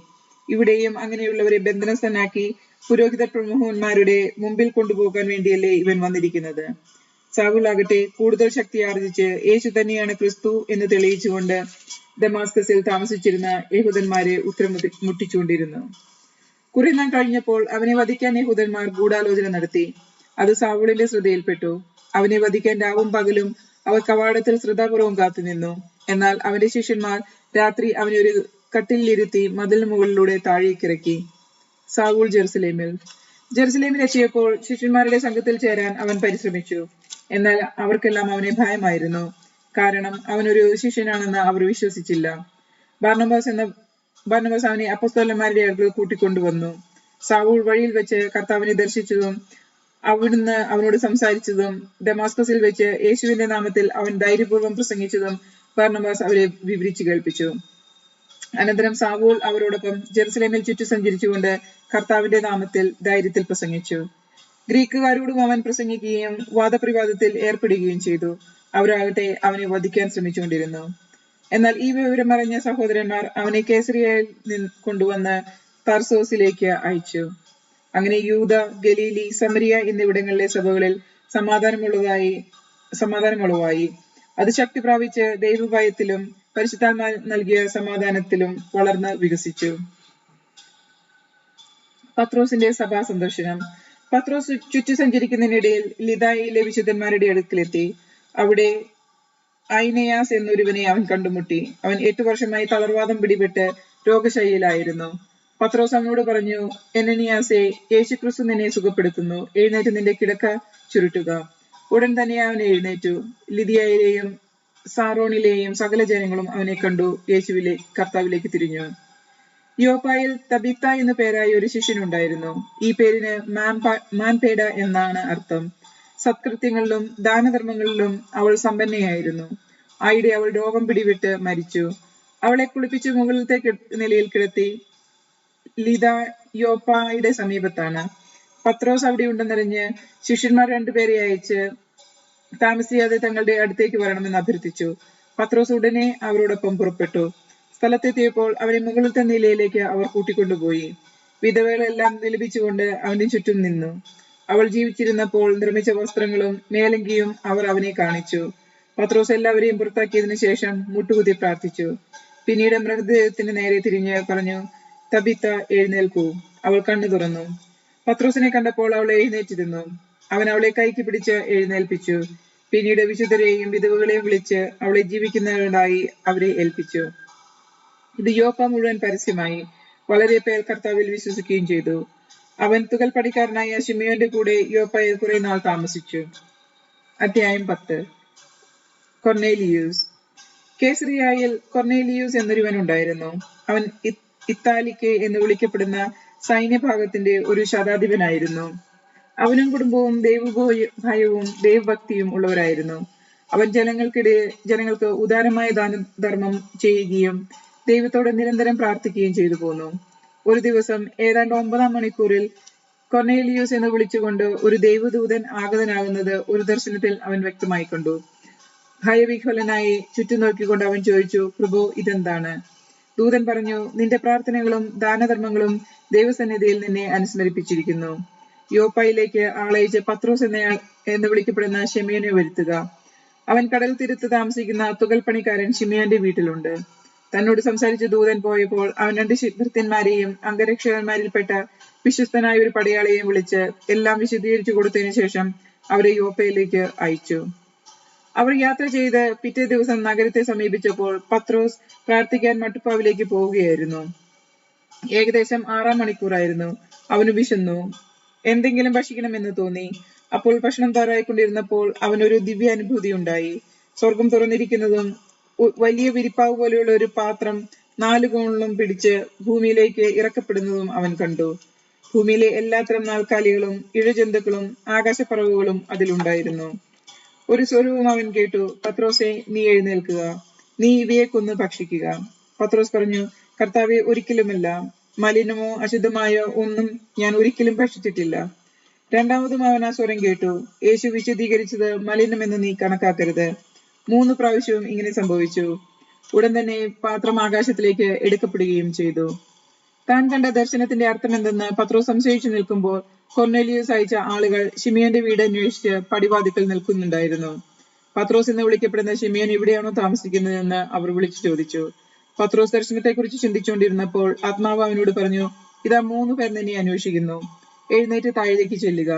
ഇവിടെയും അങ്ങനെയുള്ളവരെ ബന്ധനസ്ഥനാക്കി പുരോഹിത പ്രമുഖന്മാരുടെ മുമ്പിൽ കൊണ്ടുപോകാൻ വേണ്ടിയല്ലേ ഇവൻ വന്നിരിക്കുന്നത്? സാവൂളാകട്ടെ കൂടുതൽ ശക്തി ആർജിച്ച് യേശു തന്നെയാണ് ക്രിസ്തു എന്ന് തെളിയിച്ചുകൊണ്ട് ദമാസ്കസിൽ താമസിച്ചിരുന്ന യഹൂദന്മാരെ ഉത്തരം മുട്ടിച്ചുകൊണ്ടിരുന്നു. കുറെ നാൾ കഴിഞ്ഞപ്പോൾ അവനെ വധിക്കാൻ യഹൂദന്മാർ ഗൂഢാലോചന നടത്തി. അത് സാവൂളിന്റെ ശ്രദ്ധയിൽപ്പെട്ടു. അവനെ വധിക്കാൻ രാവും പകലും അവർ കവാടത്തിൽ ശ്രദ്ധാപൂർവം കാത്തുനിന്നു. എന്നാൽ അവന്റെ ശിഷ്യന്മാർ രാത്രി അവനെ ഒരു കട്ടിലിരുത്തി മതിലിന് മുകളിലൂടെ താഴേക്കിറക്കി. സാവൂൾ ജെറുസലേമിൽ എത്തിയപ്പോൾ ശിഷ്യന്മാരുടെ സംഘത്തിൽ ചേരാൻ അവൻ പരിശ്രമിച്ചു. എന്നാൽ അവർക്കെല്ലാം അവനെ ഭയമായിരുന്നു. കാരണം അവനൊരു ശിഷ്യനാണെന്ന് അവർ വിശ്വസിച്ചില്ല. ബർന്നബാസ് അവനെ അപ്പോസ്തലന്മാരുടെ അടുക്കൽ കൂട്ടിക്കൊണ്ടുവന്നു. സാവൂൾ വഴിയിൽ വെച്ച് കർത്താവിനെ ദർശിച്ചതും അവിടുന്ന് അവനോട് സംസാരിച്ചതും ദമാസ്കസിൽ വെച്ച് യേശുവിന്റെ നാമത്തിൽ അവൻ ധൈര്യപൂർവ്വം പ്രസംഗിച്ചതും ബർന്നബാസ് അവരെ വിവരിച്ചു കേൾപ്പിച്ചു. അനന്തരം സാവൂൾ അവരോടൊപ്പം ജെറുസലേമിൽ ചുറ്റി സഞ്ചരിച്ചുകൊണ്ട് കർത്താവിന്റെ നാമത്തിൽ ധൈര്യത്തിൽ പ്രസംഗിച്ചു. ഗ്രീക്കുകാരോടും അവൻ പ്രസംഗിക്കുകയും വാദപ്രതിവാദത്തിൽ ഏർപ്പെടുകയും ചെയ്തു. അവരാകട്ടെ അവനെ വധിക്കാൻ ശ്രമിച്ചുകൊണ്ടിരുന്നു. എന്നാൽ ഈ വിവരം അറിഞ്ഞ സഹോദരന്മാർ അവനെ കേസറിയയിൽ കൊണ്ടുവന്ന് തർസോസിലേക്ക് അയച്ചു. അങ്ങനെ യൂദ, ഗലീലി, സമരിയ എന്നിവിടങ്ങളിലെ സഭകളിൽ സമാധാനമുളവായി. അത് ശക്തി പ്രാപിച്ച് ദൈവഭയത്തിലും പരിശുദ്ധാത്മാ നൽകിയ സമാധാനത്തിലും വളർന്ന് വികസിച്ചു. പത്രോസിന്റെ സഭാ സന്ദർശനം. പത്രോസ് ചുറ്റി സഞ്ചരിക്കുന്നതിനിടയിൽ ലിദായിലെ വിശുദ്ധന്മാരുടെ അടുക്കിലെത്തി. അവിടെ ഐനയാസ് എന്നൊരുവനെ അവൻ കണ്ടുമുട്ടി. അവൻ 8 വർഷമായി തളർവാദം പിടിപെട്ട് രോഗശയ്യയിലായിരുന്നു. പത്രോസ് അവനോട് പറഞ്ഞു, അനനിയാസേ, യേശുക്രിസ്തു നിന്നെ സുഖപ്പെടുത്തുന്നു. എഴുന്നേറ്റ് നിന്റെ കിടക്ക ചുരുട്ടുക. ഉടൻ തന്നെ അവൻ എഴുന്നേറ്റു. ലിദിയയിലെയും സാറോണിലെയും സകല ജനങ്ങളും അവനെ കണ്ടു കർത്താവിലേക്ക് തിരിഞ്ഞു. യോപ്പായിൽ തബിത്ത എന്നു പേരായ ഒരു ശിഷ്യനുണ്ടായിരുന്നു. ഈ പേരിന് മാൻപേഡ എന്നാണ് അർത്ഥം. സത്കൃത്യങ്ങളിലും ദാനധർമ്മങ്ങളിലും അവൾ സമ്പന്നയായിരുന്നു. ആയിടെ അവൾ രോഗം പിടിവിട്ട് മരിച്ചു. അവളെ കുളിപ്പിച്ച് മുകളിലത്തെ നിലയിൽ കിടത്തി. ലിദ യോപ്പായുടെ സമീപത്താണ്. പത്രോസ് അവിടെ ഉണ്ടെന്നറിഞ്ഞ് ശിഷ്യന്മാർ 2 പേരെ അയച്ച് താമസിയാതെ തങ്ങളുടെ അടുത്തേക്ക് വരണമെന്ന് അഭ്യർത്ഥിച്ചു. പത്രോസ് ഉടനെ അവരോടൊപ്പം പുറപ്പെട്ടു. സ്ഥലത്തെത്തിയപ്പോൾ അവനെ മുകളിലത്തെ നിലയിലേക്ക് അവർ കൂട്ടിക്കൊണ്ടുപോയി. വിധവകളെല്ലാം നിലപിച്ചുകൊണ്ട് അവന് ചുറ്റും നിന്നു. അവൾ ജീവിച്ചിരുന്നപ്പോൾ നിർമ്മിച്ച വസ്ത്രങ്ങളും മേലങ്കിയും അവർ അവനെ കാണിച്ചു. പത്രോസ് എല്ലാവരെയും പുറത്താക്കിയതിനു ശേഷം മുട്ടുകുത്തി പ്രാർത്ഥിച്ചു. പിന്നീട് മൃതദേഹത്തിന് നേരെ തിരിഞ്ഞ് പറഞ്ഞു, തബിത്ത, എഴുന്നേൽക്കൂ. അവൾ കണ്ണു തുറന്നു. പത്രോസിനെ കണ്ടപ്പോൾ അവൾ എഴുന്നേറ്റിരുന്നു. അവൻ അവളെ കൈക്ക് പിടിച്ച് എഴുന്നേൽപ്പിച്ചു. പിന്നീട് വിശുദ്ധരെയും വിധവകളെയും വിളിച്ച് അവളെ ജീവിക്കുന്നവരായി അവരെ ഏൽപ്പിച്ചു. ഇത് യോപ്പ മുഴുവൻ പരസ്യമായി. വളരെ പേർ കർത്താവിൽ വിശ്വസിക്കുകയും ചെയ്തു. അവൻ തുകൽ പണിക്കാരനായ ശിമിയോന്റെ കൂടെ യോപ്പയിൽ കുറെ നാൾ താമസിച്ചു. അധ്യായം 10. കൊർന്നേലിയൂസ്. കേസറിയായിൽ കൊർന്നേലിയൂസ് എന്നൊരുവൻ ഉണ്ടായിരുന്നു. അവൻ ഇത്താലിക്ക് എന്ന് വിളിക്കപ്പെടുന്ന സൈന്യഭാഗത്തിന്റെ ഒരു ശതാധിപനായിരുന്നു. അവനും കുടുംബവും ദൈവഭയവും ദൈവഭക്തിയും ഉള്ളവരായിരുന്നു. അവൻ ജനങ്ങൾക്ക് ഉദാരമായ ദാനധർമ്മം ചെയ്യുകയും ദൈവത്തോട് നിരന്തരം പ്രാർത്ഥിക്കുകയും ചെയ്തു പോന്നു. ഒരു ദിവസം ഏതാണ്ട് 9-ാം മണിക്കൂറിൽ കൊർണേലിയൂസ് എന്ന് വിളിച്ചുകൊണ്ട് ഒരു ദൈവദൂതൻ ആഗതനാകുന്നത് ഒരു ദർശനത്തിൽ അവൻ വ്യക്തമായി കണ്ടു. ഭയവിഹ്വലനായി ചുറ്റും നോക്കിക്കൊണ്ട് അവൻ ചോദിച്ചു, പ്രഭു, ഇതെന്താണ്? ദൂതൻ പറഞ്ഞു, നിന്റെ പ്രാർത്ഥനകളും ദാനധർമ്മങ്ങളും ദൈവസന്നിധിയിൽ നിന്നെ അനുസ്മരിപ്പിച്ചിരിക്കുന്നു. യോപ്പായിലേക്ക് ആളയച്ച് പത്രോസ് എന്ന് വിളിക്കപ്പെടുന്ന ശിമയോനെ വരുത്തുക. അവൻ കടൽ തീരത്ത് താമസിക്കുന്ന തുകൽപ്പണിക്കാരൻ ശിമയോന്റെ വീട്ടിലുണ്ട്. തന്നോട് സംസാരിച്ച ദൂതൻ പോയപ്പോൾ അവൻ 2 ഭൃത്യന്മാരെയും അംഗരക്ഷകന്മാരിൽപ്പെട്ട വിശ്വസ്തനായ ഒരു പടയാളിയെയും വിളിച്ച് എല്ലാം വിശദീകരിച്ചു കൊടുത്തതിനു ശേഷം അവരെ യോപ്പയിലേക്ക് അയച്ചു. അവർ യാത്ര ചെയ്ത് പിറ്റേ ദിവസം നഗരത്തെ സമീപിച്ചപ്പോൾ പത്രോസ് പ്രാർത്ഥിക്കാൻ മട്ടുപ്പാവിലേക്ക് പോവുകയായിരുന്നു. ഏകദേശം 6-ാം മണിക്കൂറായിരുന്നു. അവന് വിശന്നു. എന്തെങ്കിലും ഭക്ഷിക്കണമെന്ന് തോന്നി. അപ്പോൾ ഭക്ഷണം തയ്യാറായിക്കൊണ്ടിരുന്നപ്പോൾ അവനൊരു ദിവ്യ അനുഭൂതി ഉണ്ടായി. സ്വർഗം തുറന്നിരിക്കുന്നതും വലിയ വിരിപ്പാവ് പോലെയുള്ള ഒരു പാത്രം 4 കോണിലും പിടിച്ച് ഭൂമിയിലേക്ക് ഇറക്കപ്പെടുന്നതും അവൻ കണ്ടു. ഭൂമിയിലെ എല്ലാത്തരം നാൽക്കാലികളും ഇഴജന്തുക്കളും ആകാശപ്പറവുകളും അതിലുണ്ടായിരുന്നു. ഒരു സ്വരവും അവൻ കേട്ടു, പത്രോസേ, നീ എഴുന്നേൽക്കുക, നീ ഇവയെ കൊന്ന് ഭക്ഷിക്കുക. പത്രോസ് പറഞ്ഞു, കർത്താവെ, ഒരിക്കലുമല്ല. മലിനമോ അശുദ്ധമായോ ഒന്നും ഞാൻ ഒരിക്കലും ഭക്ഷിച്ചിട്ടില്ല. രണ്ടാമതും അവൻ ആ സ്വരം കേട്ടു, യേശു വിശദീകരിച്ചത് മലിനമെന്ന് നീ കണക്കാക്കരുത്. 3 പ്രാവശ്യവും ഇങ്ങനെ സംഭവിച്ചു. ഉടൻ തന്നെ പാത്രം ആകാശത്തിലേക്ക് എടുക്കപ്പെടുകയും ചെയ്തു. താൻ കണ്ട ദർശനത്തിന്റെ അർത്ഥമെന്തെന്ന് പത്രോസ് സംശയിച്ചു നിൽക്കുമ്പോൾ കൊർന്നേലിയൂസ് അയച്ച ആളുകൾ ശിമയോന്റെ വീട് അന്വേഷിച്ച് പടിവാതിക്കൽ നിൽക്കുന്നുണ്ടായിരുന്നു. പത്രോസ് എന്ന് വിളിക്കപ്പെടുന്ന ശിമയോൻ ഇവിടെയാണോ താമസിക്കുന്നതെന്ന് അവർ വിളിച്ചു ചോദിച്ചു. പത്രോസ് ദർശനത്തെക്കുറിച്ച് ചിന്തിച്ചുകൊണ്ടിരുന്നപ്പോൾ ആത്മാവ് അവനോട് പറഞ്ഞു, ഇതാ 3 പേർ നിന്നെ അന്വേഷിക്കുന്നു. എഴുന്നേറ്റ് താഴേക്ക് ചെല്ലുക.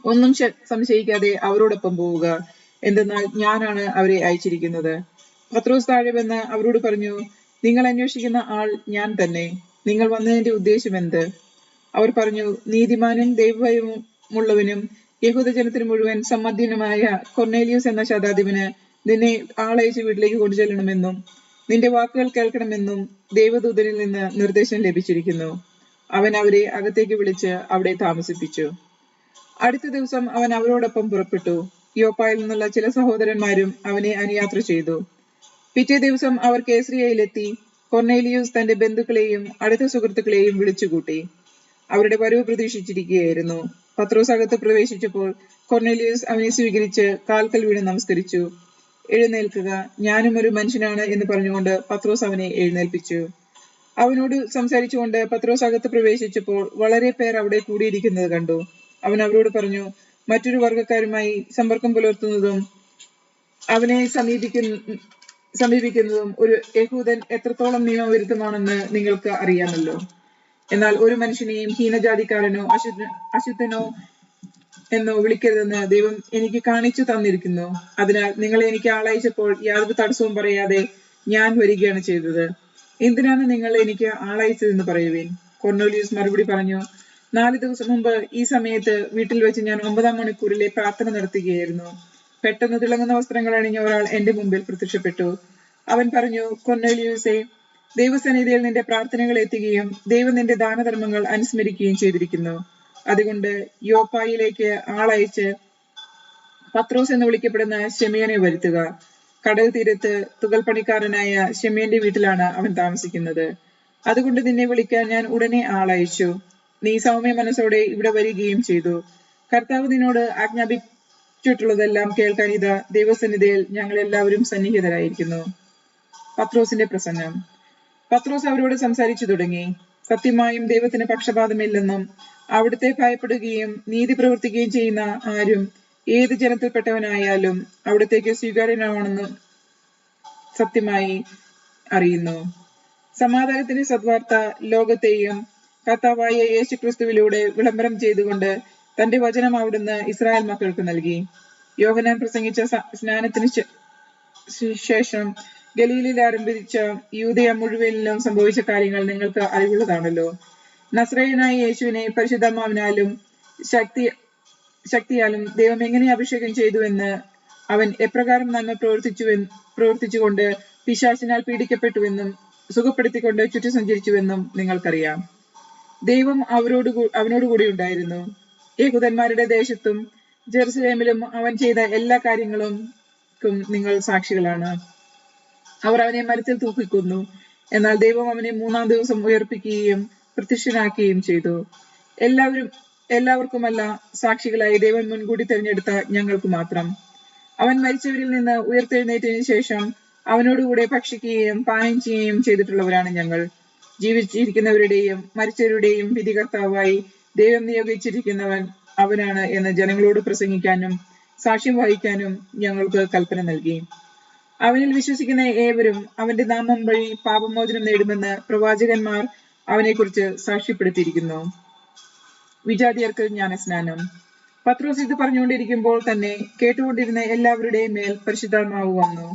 ഒന്നും സംശയിക്കാതെ അവരോടൊപ്പം പോവുക, എന്തെന്നാൽ ഞാനാണ് അവരെ അയച്ചിരിക്കുന്നത്. പത്രോസ് താഴെ വന്ന് അവരോട് പറഞ്ഞു, നിങ്ങൾ അന്വേഷിക്കുന്ന ആൾ ഞാൻ തന്നെ. നിങ്ങൾ വന്നതിന്റെ ഉദ്ദേശം എന്ത്? അവർ പറഞ്ഞു, നീതിമാനും ദൈവഭയമുള്ളവനും യഹൂദജനത്തിന് മുഴുവൻ സമ്മതിനുമായ കൊർന്നേലിയൂസ് എന്ന ശതാധിപന് നിന്നെ ആളയച്ച് വീട്ടിലേക്ക് കൊണ്ടുചെല്ലണമെന്നും നിന്റെ വാക്കുകൾ കേൾക്കണമെന്നും ദൈവദൂതനിൽ നിന്ന് നിർദ്ദേശം ലഭിച്ചിരിക്കുന്നു. അവൻ അവരെ അകത്തേക്ക് വിളിച്ച് അവിടെ താമസിപ്പിച്ചു. അടുത്ത ദിവസം അവൻ അവരോടൊപ്പം പുറപ്പെട്ടു. യോപ്പായിൽ നിന്നുള്ള ചില സഹോദരന്മാരും അവനെ അനുയാത്ര ചെയ്തു. പിറ്റേ ദിവസം അവർ കേസറിയയിലെത്തി. കൊർന്നേലിയൂസ് തന്റെ ബന്ധുക്കളെയും അടുത്ത സുഹൃത്തുക്കളെയും വിളിച്ചുകൂട്ടി. അവരുടെ വരവ് പ്രതീക്ഷിച്ചിരിക്കുകയായിരുന്നു. പത്രോസ് അകത്ത് പ്രവേശിച്ചപ്പോൾ കൊർന്നേലിയൂസ് അവനെ സ്വീകരിച്ച് കാൽക്കൽ വീണ് നമസ്കരിച്ചു. എഴുന്നേൽക്കുക, ഞാനും ഒരു മനുഷ്യനാണ് എന്ന് പറഞ്ഞുകൊണ്ട് പത്രോസ് അവനെ എഴുന്നേൽപ്പിച്ചു. അവനോട് സംസാരിച്ചുകൊണ്ട് പത്രോസ് അകത്ത് പ്രവേശിച്ചപ്പോൾ വളരെ പേർ അവിടെ കൂടിയിരിക്കുന്നത് കണ്ടു. അവൻ അവരോട് പറഞ്ഞു, മറ്റൊരു വർഗക്കാരുമായി സമ്പർക്കം പുലർത്തുന്നതും അവനെ സമീപിക്കുന്നതും ഒരു യഹൂദൻ എത്രത്തോളം നിയമവിരുദ്ധമാണെന്ന് നിങ്ങൾക്ക് അറിയാമല്ലോ. എന്നാൽ ഒരു മനുഷ്യനെയും ഹീനജാതിക്കാരനോ അശുദ്ധനോ എന്നോ വിളിക്കരുതെന്ന് ദൈവം എനിക്ക് കാണിച്ചു തന്നിരിക്കുന്നു. അതിനാൽ നിങ്ങളെ എനിക്ക് ആളയച്ചപ്പോൾ യാതൊരു തടസ്സവും പറയാതെ ഞാൻ വരികയാണ് ചെയ്തത്. എന്തിനാണ് നിങ്ങൾ എനിക്ക് ആളയച്ചതെന്ന് പറയുവേൻ. കൊർന്നേലിയൂസ് മറുപടി പറഞ്ഞു, 4 ദിവസം മുമ്പ് ഈ സമയത്ത് വീട്ടിൽ വെച്ച് ഞാൻ 9-ാം മണിക്കൂറിലെ പ്രാർത്ഥന നടത്തുകയായിരുന്നു. പെട്ടെന്ന് തിളങ്ങുന്ന വസ്ത്രങ്ങൾ അണിഞ്ഞ ഒരാൾ എന്റെ മുമ്പിൽ പ്രത്യക്ഷപ്പെട്ടു. അവൻ പറഞ്ഞു, കൊർന്നേലിയൂസേ, ദൈവസന്നിധിയിൽ നിന്റെ പ്രാർത്ഥനകൾ എത്തുകയും ദൈവം നിന്റെ ദാനധർമ്മങ്ങൾ അനുസ്മരിക്കുകയും ചെയ്തിരിക്കുന്നു. അതുകൊണ്ട് യോപ്പായിലേക്ക് ആളയച്ച് പത്രോസ് എന്ന് വിളിക്കപ്പെടുന്ന ശിമയോനെ വരുത്തുക. കടൽ തീരത്ത് തുകൽപ്പണിക്കാരനായ ശിമയോന്റെ വീട്ടിലാണ് അവൻ താമസിക്കുന്നത്. അതുകൊണ്ട് നിന്നെ വിളിക്കാൻ ഞാൻ ഉടനെ ആളയച്ചു. നീ സൗമ്യ മനസ്സോടെ ഇവിടെ വരികയും ചെയ്തു. കർത്താവ് നിന്നോട് ആജ്ഞാപിച്ചിട്ടുള്ളതെല്ലാം കേൾക്കാൻ ഇതാ ദൈവസന്നിധിയിൽ ഞങ്ങൾ എല്ലാവരും സന്നിഹിതരായിരിക്കുന്നു. പത്രോസിന്റെ പ്രസംഗം. പത്രോസ് അവരോട് സംസാരിച്ചു തുടങ്ങി. സത്യമായും ദൈവത്തിന് പക്ഷപാതമില്ലെന്നും അവിടുത്തെ ഭയപ്പെടുകയും നീതി പ്രവർത്തിക്കുകയും ചെയ്യുന്ന ആരും ഏത് ജനത്തിൽപ്പെട്ടവനായാലും അവിടത്തേക്ക് സ്വീകാര്യനാണെന്നും സത്യമായി അറിയുന്നു. സമാധാനത്തിന്റെ സദ്വാർത്ത ലോകത്തെയും കർത്താവായ യേശു ക്രിസ്തുവിലൂടെ വിളംബരം ചെയ്തുകൊണ്ട് തന്റെ വചനം അവിടുന്ന് ഇസ്രായേൽ മക്കൾക്ക് നൽകി. യോഹന്നാൻ പ്രസംഗിച്ച സ്നാനത്തിന് ശേഷം ഗലീലയിൽ ആരംഭിച്ച യൂദയ മുഴുവനിലും സംഭവിച്ച കാര്യങ്ങൾ നിങ്ങൾക്ക് അറിവുള്ളതാണല്ലോ. നസ്രയനായ യേശുവിനെ പരിശുദ്ധാത്മാവിനാലും ശക്തിയാലും ദൈവം എങ്ങനെ അഭിഷേകം ചെയ്തുവെന്ന്, അവൻ എപ്രകാരം നന്മ പ്രവർത്തിച്ചുകൊണ്ട് പിശാചിനാൽ പീഡിക്കപ്പെട്ടുവെന്നും സുഖപ്പെടുത്തിക്കൊണ്ട് ചുറ്റി സഞ്ചരിച്ചുവെന്നും നിങ്ങൾക്കറിയാം. ദൈവം അവനോടുകൂടി ഉണ്ടായിരുന്നു. യഹൂദന്മാരുടെ ദേശത്തും ജെറുസലേമിലും അവൻ ചെയ്ത എല്ലാ കാര്യങ്ങൾക്കും നിങ്ങൾ സാക്ഷികളാണ്. അവർ അവനെ മരത്തിൽ തൂക്കിക്കൊന്നു. എന്നാൽ ദൈവം അവനെ 3-ാം ദിവസം ഉയർപ്പിക്കുകയും പ്രത്യക്ഷനാക്കുകയും ചെയ്തു. എല്ലാവർക്കുമല്ല, സാക്ഷികളായി ദൈവം മുൻകൂട്ടി തിരഞ്ഞെടുത്ത ഞങ്ങൾക്ക് മാത്രം. അവൻ മരിച്ചവരിൽ നിന്ന് ഉയർത്തെഴുന്നേറ്റതിനു ശേഷം അവനോടുകൂടെ ഭക്ഷിക്കുകയും പാനം ചെയ്യുകയും ചെയ്തിട്ടുള്ളവരാണ് ഞങ്ങൾ. ജീവിച്ചിരിക്കുന്നവരുടെയും മരിച്ചവരുടെയും വിധികർത്താവായി ദൈവം നിയോഗിച്ചിരിക്കുന്നവൻ അവനാണ് എന്ന് ജനങ്ങളോട് പ്രസംഗിക്കാനും സാക്ഷ്യം വഹിക്കാനും ഞങ്ങൾക്ക് കൽപ്പന നൽകി. അവനിൽ വിശ്വസിക്കുന്ന ഏവരും അവന്റെ നാമം വഴി പാപമോചനം നേടുമെന്ന് പ്രവാചകന്മാർ അവനെക്കുറിച്ച് സാക്ഷ്യപ്പെടുത്തിയിരിക്കുന്നു. വിജാതിയർക്ക് ജ്ഞാനസ്നാനം. പത്രോസ് ഇത് പറഞ്ഞുകൊണ്ടിരിക്കുമ്പോൾ തന്നെ കേട്ടുകൊണ്ടിരുന്ന എല്ലാവരുടെയും മേൽ പരിശുദ്ധാത്മാവ് വന്നു.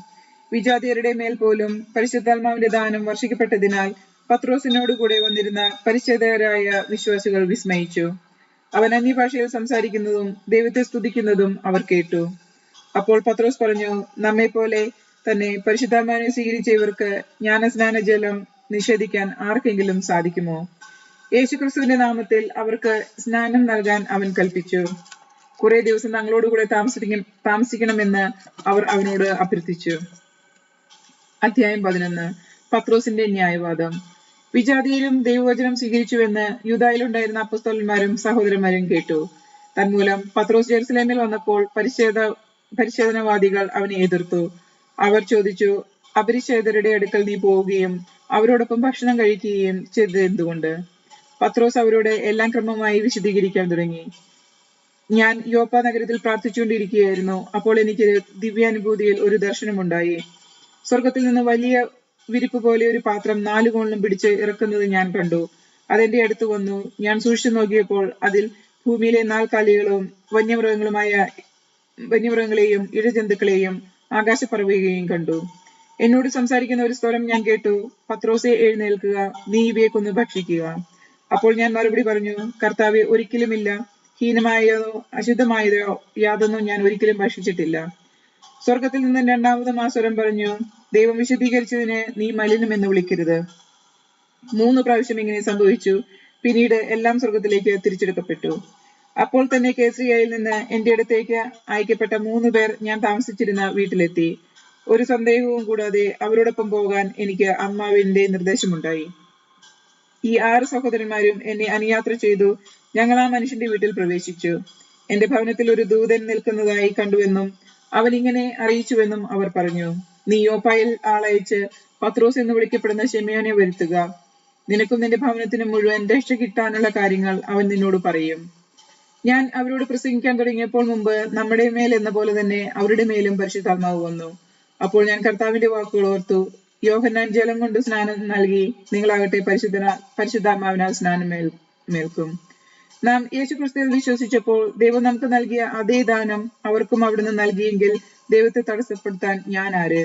വിജാതിയരുടെ മേൽ പോലും പരിശുദ്ധാത്മാവിന്റെ ദാനം വർഷിക്കപ്പെട്ടതിനാൽ പത്രോസിനോടുകൂടെ വന്നിരുന്ന പരിച്ഛേദകരായ വിശ്വാസികൾ വിസ്മയിച്ചു. അവൻ അന്യഭാഷയിൽ സംസാരിക്കുന്നതും ദൈവത്തെ സ്തുതിക്കുന്നതും അവർ കേട്ടു. അപ്പോൾ പത്രോസ് പറഞ്ഞു, നമ്മെ പോലെ തന്നെ പരിശുദ്ധാത്മാവിനെ സ്വീകരിച്ച ഇവർക്ക് ജ്ഞാനസ്നാന ജലം നിഷേധിക്കാൻ ആർക്കെങ്കിലും സാധിക്കുമോ? യേശുക്രിസ്തുവിന്റെ നാമത്തിൽ അവർക്ക് സ്നാനം നൽകാൻ അവൻ കൽപ്പിച്ചു. കുറെ ദിവസം തങ്ങളോടുകൂടെ താമസിക്കണമെന്ന് അവർ അവനോട് അഭ്യർത്ഥിച്ചു. അധ്യായം 11. പത്രോസിന്റെ ന്യായവാദം. വിജാതിയരും ദൈവവചനം സ്വീകരിച്ചുവെന്ന് യൂദായിലുണ്ടായിരുന്ന അപ്പോസ്തലന്മാരും സഹോദരന്മാരും കേട്ടു. തന്മൂലം പത്രോസ് ജെറുസലേമിൽ വന്നപ്പോൾ പരിച്ഛേദനവാദികൾ അവനെ എതിർത്തു. അവർ ചോദിച്ചു, അപരിച്ഛേദരുടെ അടുക്കൽ നീ പോവുകയും അവരോടൊപ്പം ഭക്ഷണം കഴിക്കുകയും ചെയ്തത് എന്തുകൊണ്ട്? പത്രോസ് അവരോട് എല്ലാം ക്രമമായി വിശദീകരിക്കാൻ തുടങ്ങി. ഞാൻ യോപ്പ നഗരത്തിൽ പ്രാർത്ഥിച്ചുകൊണ്ടിരിക്കുകയായിരുന്നു. അപ്പോൾ എനിക്ക് ദിവ്യാനുഭൂതിയിൽ ഒരു ദർശനമുണ്ടായി. സ്വർഗത്തിൽ നിന്ന് വലിയ വിരിപ്പ് പോലെ ഒരു പാത്രം 4 കോണിലും പിടിച്ച് ഇറക്കുന്നത് ഞാൻ കണ്ടു. അതെന്റെ അടുത്ത് വന്നു. ഞാൻ സൂക്ഷിച്ചു നോക്കിയപ്പോൾ അതിൽ ഭൂമിയിലെ 4 കാലികളും വന്യമൃഗങ്ങളെയും ഇഴജന്തുക്കളെയും ആകാശപ്പറവയെയും കണ്ടു. എന്നോട് സംസാരിക്കുന്ന ഒരു സ്വരം ഞാൻ കേട്ടു, പത്രോസേ, എഴുന്നേൽക്കുക, നീ ഇവയെ കൊന്ന് ഭക്ഷിക്കുക. അപ്പോൾ ഞാൻ മറുപടി പറഞ്ഞു, കർത്താവേ, ഒരിക്കലുമില്ല. ഹീനമായതോ അശുദ്ധമായതോ യാതൊന്നും ഞാൻ ഒരിക്കലും ഭക്ഷിച്ചിട്ടില്ല. സ്വർഗത്തിൽ നിന്ന് 2ാമതും ആ സ്വരം പറഞ്ഞു, ദൈവം വിശദീകരിച്ചതിന് നീ മലിനമെന്ന് വിളിക്കരുത്. 3 പ്രാവശ്യം ഇങ്ങനെ സംഭവിച്ചു. പിന്നീട് എല്ലാം സ്വർഗത്തിലേക്ക് തിരിച്ചെടുക്കപ്പെട്ടു. അപ്പോൾ തന്നെ കേസരിയയിൽ നിന്ന് എന്റെ അടുത്തേക്ക് അയക്കപ്പെട്ട 3 പേർ ഞാൻ താമസിച്ചിരുന്ന വീട്ടിലെത്തി. ഒരു സന്ദേഹവും കൂടാതെ അവരോടൊപ്പം പോകാൻ എനിക്ക് ആത്മാവിന്റെ നിർദ്ദേശമുണ്ടായി. ഈ 6 സഹോദരന്മാരും എന്നെ അനുയാത്ര ചെയ്തു. ഞങ്ങൾ ആ മനുഷ്യന്റെ വീട്ടിൽ പ്രവേശിച്ചു. എന്റെ ഭവനത്തിൽ ഒരു ദൂതൻ നിൽക്കുന്നതായി കണ്ടുവെന്നും അവൻ ഇങ്ങനെ അറിയിച്ചുവെന്നും അവർ പറഞ്ഞു, നീ യോപ്പായിൽ ആളയച്ച് പത്രോസ് എന്ന് വിളിക്കപ്പെടുന്ന ശിമയോനെ വരുത്തുക. നിനക്കും നിന്റെ ഭവനത്തിനും മുഴുവൻ രക്ഷ കിട്ടാനുള്ള കാര്യങ്ങൾ അവൻ നിന്നോട് പറയും. ഞാൻ അവരോട് പ്രസംഗിക്കാൻ തുടങ്ങിയപ്പോൾ മുമ്പ് നമ്മുടെ മേൽ എന്ന പോലെ തന്നെ അവരുടെ മേലും പരിശുദ്ധാത്മാവ് വന്നു. അപ്പോൾ ഞാൻ കർത്താവിന്റെ വാക്കുകൾ ഓർത്തു, യോഹന്നാൻ ജലം കൊണ്ട് സ്നാനം നൽകി, നിങ്ങളാകട്ടെ പരിശുദ്ധാത്മാവിനാൽ സ്നാനം മേൽക്കും. നാം യേശുക്രിസ്തുവിൽ വിശ്വസിച്ചപ്പോൾ ദൈവം നമുക്ക് നൽകിയ അതേ ദാനം അവർക്കും അവിടുന്ന് നൽകിയെങ്കിൽ ദൈവത്തെ തടസ്സപ്പെടുത്താൻ ഞാൻ ആര്?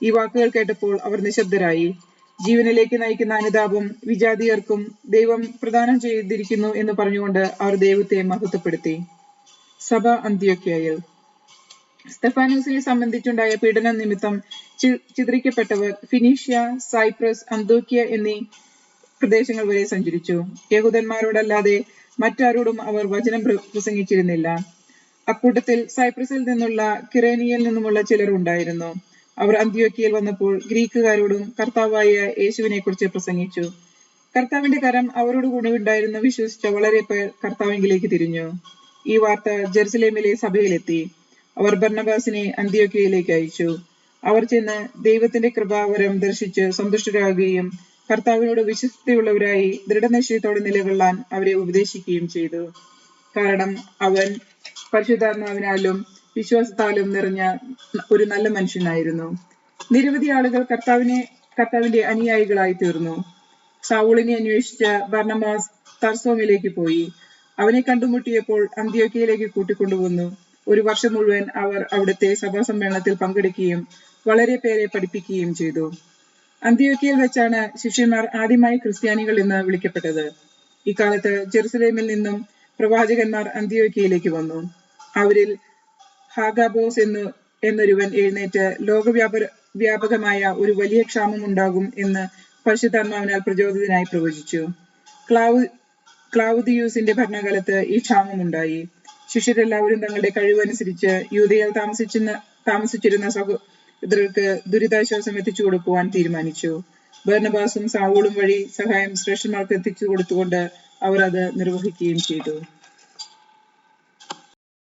ഈ വാക്കുകൾ കേട്ടപ്പോൾ അവർ നിശബ്ദരായി. ജീവനിലേക്ക് നയിക്കുന്ന അനുതാപം വിജാതിയർക്കും ദൈവം പ്രദാനം ചെയ്തിരിക്കുന്നു എന്ന് പറഞ്ഞുകൊണ്ട് അവർ ദൈവത്തെ മഹത്വപ്പെടുത്തി. സഭ അന്ത്യോക്യയിൽ. സ്തെഫാനോസിനെ സംബന്ധിച്ചുണ്ടായ പീഡനം നിമിത്തം ചിതറിക്കപ്പെട്ടവർ ഫിനീഷ്യ, സൈപ്രസ്, അന്തോക്യ എന്നീ പ്രദേശങ്ങൾ വരെ സഞ്ചരിച്ചു. യഹൂദന്മാരോടല്ലാതെ മറ്റാരോടും അവർ വചനം പ്രസംഗിച്ചിരുന്നില്ല. അക്കൂട്ടത്തിൽ സൈപ്രസിൽ നിന്നുള്ള കിറേനിയിൽ നിന്നുമുള്ള ചിലർ ഉണ്ടായിരുന്നു. അവർ അന്ത്യോക്യയിൽ വന്നപ്പോൾ ഗ്രീക്കുകാരോടും കർത്താവായ യേശുവിനെ കുറിച്ച് പ്രസംഗിച്ചു. കർത്താവിന്റെ കരം അവരോട് കൂടെ ഉണ്ടായിരുന്ന വിശ്വസിച്ച വളരെ പേർ കർത്താവിലേക്ക് തിരിഞ്ഞു. ഈ വാർത്ത ജെറുസലേമിലെ സഭയിലെത്തി. അവർ ബർന്നബാസിനെ അന്ത്യോക്യയിലേക്ക് അയച്ചു. അവർ ചെന്ന് ദൈവത്തിന്റെ കൃപാവരം ദർശിച്ച് സന്തുഷ്ടരാകുകയും കർത്താവിനോട് വിശ്വസ്തയുള്ളവരായി ദൃഢനിശ്ചയത്തോടെ നിലകൊള്ളാൻ അവരെ ഉപദേശിക്കുകയും ചെയ്തു. കാരണം അവൻ പരിശുദ്ധാത്മാവിനാലും വിശ്വാസത്താലും നിറഞ്ഞ ഒരു നല്ല മനുഷ്യനായിരുന്നു. നിരവധി ആളുകൾ കർത്താവിന്റെ അനുയായികളായി തീർന്നു. സൗളിനെ അന്വേഷിച്ച ബർന്നബാസ് തർസോമിലേക്ക് പോയി. അവനെ കണ്ടുമുട്ടിയപ്പോൾ അന്ത്യോക്യയിലേക്ക് കൂട്ടിക്കൊണ്ടുവന്നു. 1 വർഷം മുഴുവൻ അവർ അവിടുത്തെ സഭാസമ്മേളനത്തിൽ പങ്കെടുക്കുകയും വളരെ പേരെ പഠിപ്പിക്കുകയും ചെയ്തു. അന്ത്യോക്യയിൽ വെച്ചാണ് ശിഷ്യന്മാർ ആദ്യമായി ക്രിസ്ത്യാനികൾ എന്ന് വിളിക്കപ്പെട്ടത്. ഇക്കാലത്ത് ജെറുസലേമിൽ നിന്നും പ്രവാചകന്മാർ അന്ത്യോക്യയിലേക്ക് വന്നു. അവരിൽ ഹാഗാബോസ് എന്നൊരുവൻ എഴുന്നേറ്റ് ലോകവ്യാപകമായ ഒരു വലിയ ക്ഷാമം ഉണ്ടാകും എന്ന് പരിശുദ്ധാത്മാവിനാൽ പ്രചോദിതനായി പ്രവചിച്ചു. ക്ലൗദിയൂസിന്റെ ഭരണകാലത്ത് ഈ ക്ഷാമമുണ്ടായി. ശിഷ്യരെല്ലാവരും തങ്ങളുടെ കഴിവനുസരിച്ച് യൂദയിൽ താമസിച്ചിരുന്ന സഹോദരർക്ക് ദുരിതാശ്വാസം എത്തിച്ചു കൊടുക്കുവാൻ തീരുമാനിച്ചു. ബർന്നബാസും സാവൂളും വഴി സഹായം ശ്രേഷ്ഠന്മാർക്ക് എത്തിച്ചു കൊടുത്തുകൊണ്ട് അവർ അത് നിർവഹിക്കുകയും ചെയ്തു.